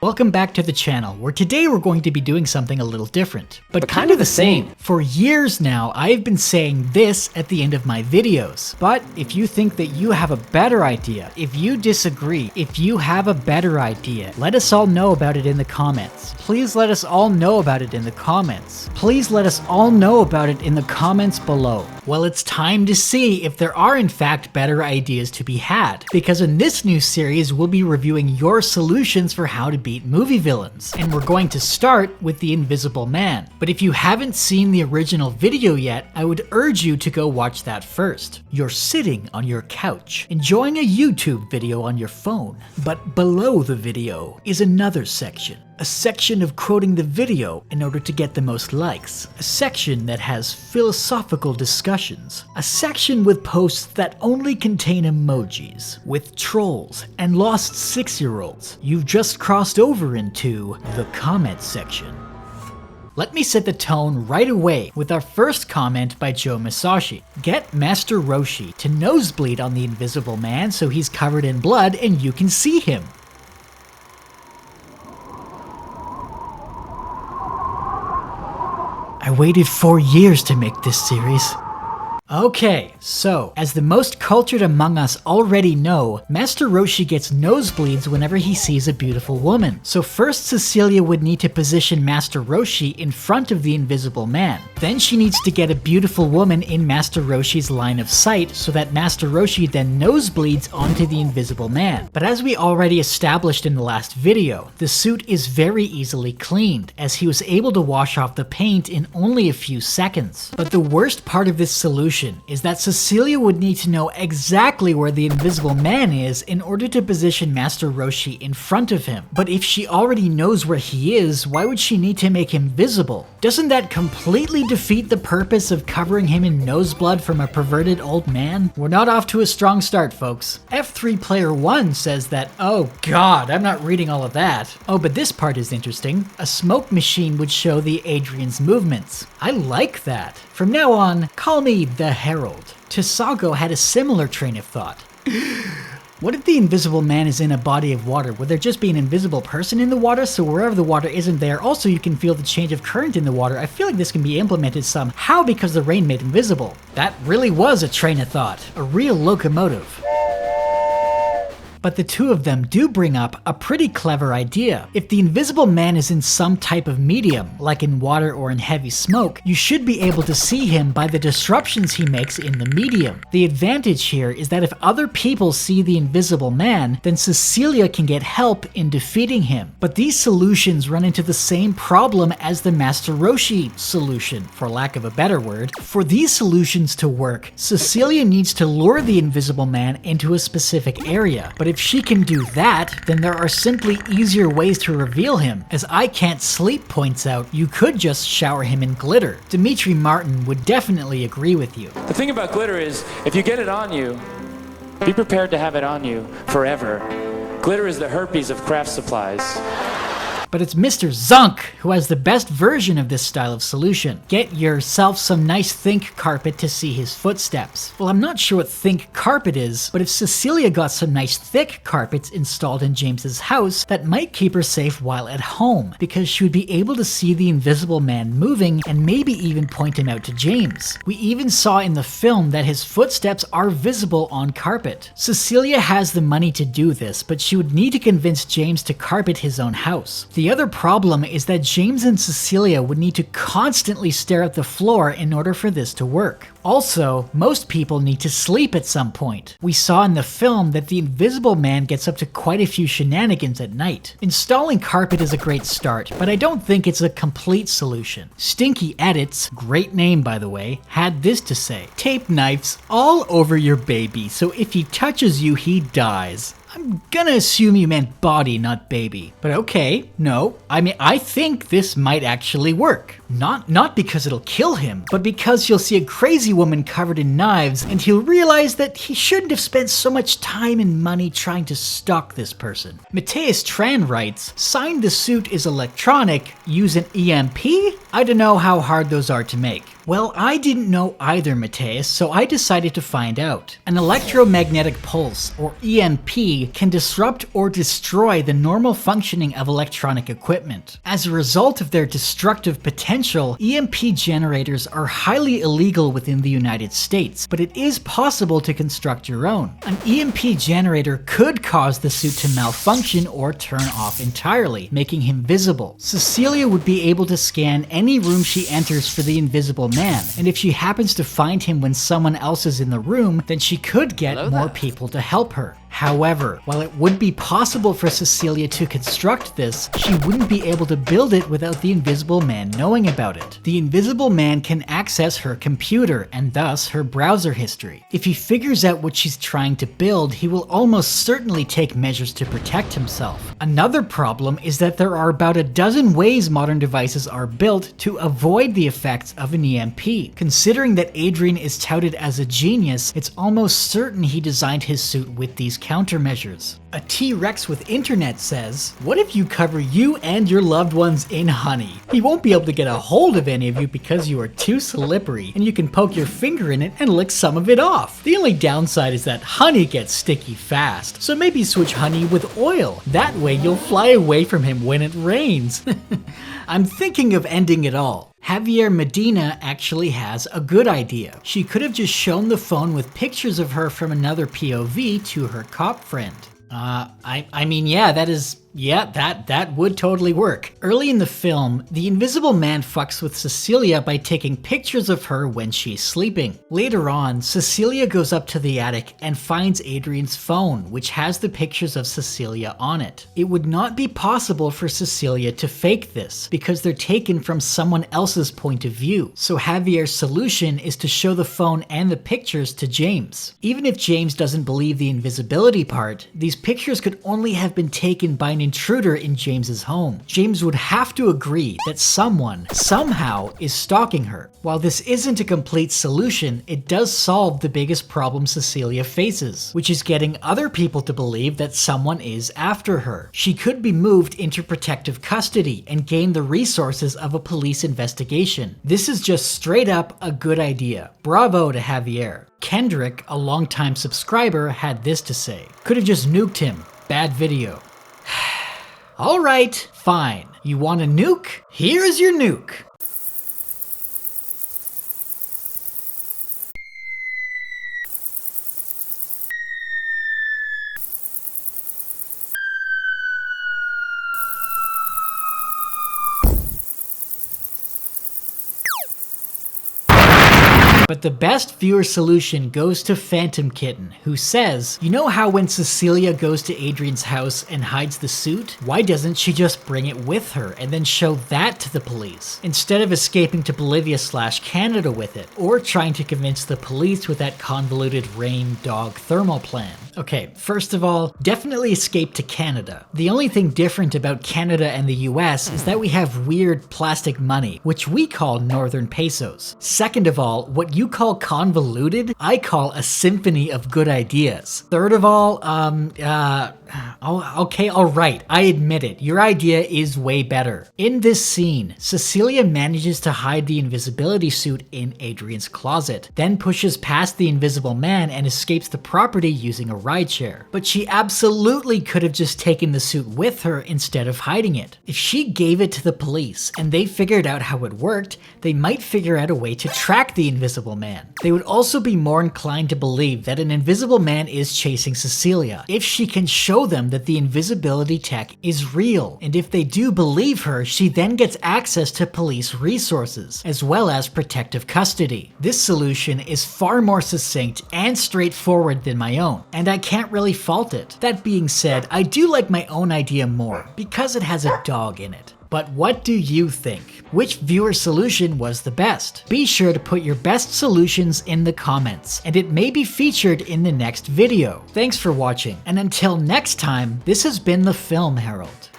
Welcome back to the channel, where today we're going to be doing something a little different, but kind of the same. For years now, I've been saying this at the end of my videos, but if you think that you have a better idea, if you disagree, if you have a better idea, let us all know about it in the comments. Please let us all know about it in the comments. Please let us all know about it in the comments below. Well, it's time to see if there are in fact better ideas to be had, because in this new series we'll be reviewing your solutions for how to beat movie villains, and we're going to start with the Invisible Man. But if you haven't seen the original video yet, I would urge you to go watch that first. You're sitting on your couch, enjoying a YouTube video on your phone, but below the video is another section. A section of quoting the video in order to get the most likes. A section that has philosophical discussions. A section with posts that only contain emojis. With trolls and lost 6-year-olds. You've just crossed over into the comment section. Let me set the tone right away with our first comment by Joe Masashi. Get Master Roshi to nosebleed on the Invisible Man so he's covered in blood and you can see him. I waited 4 years to make this series. Okay, so, as the most cultured among us already know, Master Roshi gets nosebleeds whenever he sees a beautiful woman. So first Cecilia would need to position Master Roshi in front of the Invisible Man. Then she needs to get a beautiful woman in Master Roshi's line of sight so that Master Roshi then nosebleeds onto the Invisible Man. But as we already established in the last video, the suit is very easily cleaned, as he was able to wash off the paint in only a few seconds. But the worst part of this solution is that Cecilia would need to know exactly where the Invisible Man is in order to position Master Roshi in front of him. But if she already knows where he is, why would she need to make him visible? Doesn't that completely defeat the purpose of covering him in noseblood from a perverted old man? We're not off to a strong start, folks. F3 Player 1 says that, oh god, I'm not reading all of that. Oh, but this part is interesting. A smoke machine would show the Adrian's movements. I like that. From now on, call me the Herald. Tisago had a similar train of thought. What if the Invisible Man is in a body of water? Would there just be an invisible person in the water, so wherever the water isn't there, also you can feel the change of current in the water? I feel like this can be implemented somehow because the rain made invisible. That really was a train of thought. A real locomotive. But the two of them do bring up a pretty clever idea. If the Invisible Man is in some type of medium, like in water or in heavy smoke, you should be able to see him by the disruptions he makes in the medium. The advantage here is that if other people see the Invisible Man, then Cecilia can get help in defeating him. But these solutions run into the same problem as the Master Roshi solution, for lack of a better word. For these solutions to work, Cecilia needs to lure the Invisible Man into a specific area. But if she can do that, then there are simply easier ways to reveal him. As I Can't Sleep points out, you could just shower him in glitter. Dimitri Martin would definitely agree with you. The thing about glitter is, if you get it on you, be prepared to have it on you forever. Glitter is the herpes of craft supplies. But it's Mr. Zunk who has the best version of this style of solution. Get yourself some nice think carpet to see his footsteps. Well, I'm not sure what think carpet is, but if Cecilia got some nice thick carpets installed in James's house, that might keep her safe while at home, because she would be able to see the Invisible Man moving and maybe even point him out to James. We even saw in the film that his footsteps are visible on carpet. Cecilia has the money to do this, but she would need to convince James to carpet his own house. The other problem is that James and Cecilia would need to constantly stare at the floor in order for this to work. Also, most people need to sleep at some point. We saw in the film that the Invisible Man gets up to quite a few shenanigans at night. Installing carpet is a great start, but I don't think it's a complete solution. Stinky Edits, great name by the way, had this to say: tape knives all over your baby, so if he touches you, he dies. I'm gonna assume you meant body, not baby. But okay, no. I mean, I think this might actually work. Not because it'll kill him, but because you'll see a crazy woman covered in knives and he'll realize that he shouldn't have spent so much time and money trying to stalk this person. Mateus Tran writes, signed the suit is electronic, use an EMP? I don't know how hard those are to make. Well, I didn't know either, Mateus, so I decided to find out. An electromagnetic pulse, or EMP, can disrupt or destroy the normal functioning of electronic equipment. As a result of their destructive potential, EMP generators are highly illegal within the United States, but it is possible to construct your own. An EMP generator could cause the suit to malfunction or turn off entirely, making him visible. Cecilia would be able to scan any room she enters for the Invisible Man, and if she happens to find him when someone else is in the room, then she could get more people to help her. However, while it would be possible for Cecilia to construct this, she wouldn't be able to build it without the Invisible Man knowing about it. The Invisible Man can access her computer and thus her browser history. If he figures out what she's trying to build, he will almost certainly take measures to protect himself. Another problem is that there are about a dozen ways modern devices are built to avoid the effects of an EMP. Considering that Adrian is touted as a genius, it's almost certain he designed his suit with these countermeasures. A T-Rex with internet says, "What if you cover you and your loved ones in honey? He won't be able to get a hold of any of you because you are too slippery, and you can poke your finger in it and lick some of it off. The only downside is that honey gets sticky fast, so maybe switch honey with oil. That way you'll fly away from him when it rains." I'm thinking of ending it all. Javier Medina actually has a good idea. She could have just shown the phone with pictures of her from another POV to her cop friend. I mean, yeah, that would totally work. Early in the film, the Invisible Man fucks with Cecilia by taking pictures of her when she's sleeping. Later on, Cecilia goes up to the attic and finds Adrian's phone, which has the pictures of Cecilia on it. It would not be possible for Cecilia to fake this, because they're taken from someone else's point of view. So Javier's solution is to show the phone and the pictures to James. Even if James doesn't believe the invisibility part, these pictures could only have been taken by an intruder in James's home. James would have to agree that someone, somehow, is stalking her. While this isn't a complete solution, it does solve the biggest problem Cecilia faces, which is getting other people to believe that someone is after her. She could be moved into protective custody and gain the resources of a police investigation. This is just straight up a good idea. Bravo to Javier. Kendrick, a longtime subscriber, had this to say. Could have just nuked him. Bad video. Alright, fine. You want a nuke? Here's your nuke. But the best viewer solution goes to Phantom Kitten, who says, you know how when Cecilia goes to Adrian's house and hides the suit? Why doesn't she just bring it with her and then show that to the police, instead of escaping to Bolivia/Canada with it, or trying to convince the police with that convoluted rain dog thermal plan? Okay, first of all, definitely escape to Canada. The only thing different about Canada and the US is that we have weird plastic money, which we call Northern Pesos. Second of all, what you call convoluted, I call a symphony of good ideas. Third of all, okay, alright, I admit it, your idea is way better. In this scene, Cecilia manages to hide the invisibility suit in Adrian's closet, then pushes past the Invisible Man and escapes the property using a rideshare. But she absolutely could have just taken the suit with her instead of hiding it. If she gave it to the police and they figured out how it worked, they might figure out a way to track the Invisible Man. They would also be more inclined to believe that an Invisible Man is chasing Cecilia if she can show them that the invisibility tech is real. And if they do believe her, she then gets access to police resources, as well as protective custody. This solution is far more succinct and straightforward than my own, and I can't really fault it. That being said, I do like my own idea more, because it has a dog in it. But what do you think? Which viewer solution was the best? Be sure to put your best solutions in the comments, and it may be featured in the next video. Thanks for watching, and until next time, this has been the Film Herald.